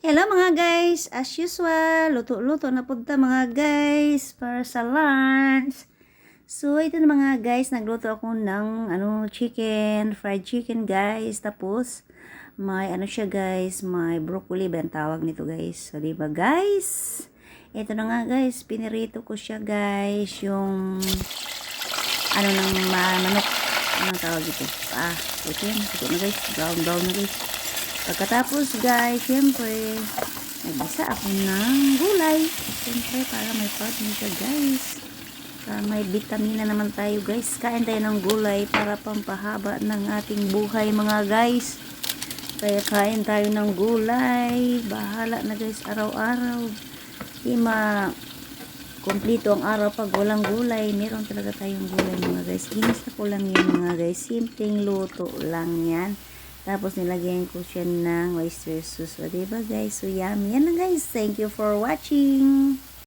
Hello mga guys, as usual, luto-luto na punta mga guys para sa lunch. So ito na mga guys, nagluto ako ng chicken, fried chicken guys. Tapos may siya guys, may broccoli ba ang tawag nito guys. So diba guys? Ito na nga guys, pinirito ko siya guys, yung ng manok. Anong tawag ito? Ito na guys, brown na guys. Pagkatapos guys, syempre, nag-isa ako ng gulay. Syempre, para may protein siya guys. Para may vitamina naman tayo guys. Kain tayo ng gulay para pampahaba ng ating buhay mga guys. Kaya kain tayo ng gulay. Bahala na guys, araw-araw. Di kumplito ang araw pag walang gulay. Meron talaga tayong gulay mga guys. Ginisa ko lang yan mga guys. Simpleng luto lang yan. Tapos nilagyan ko siya ng oyster sauce. O diba guys? So yummy. Yan lang guys. Thank you for watching.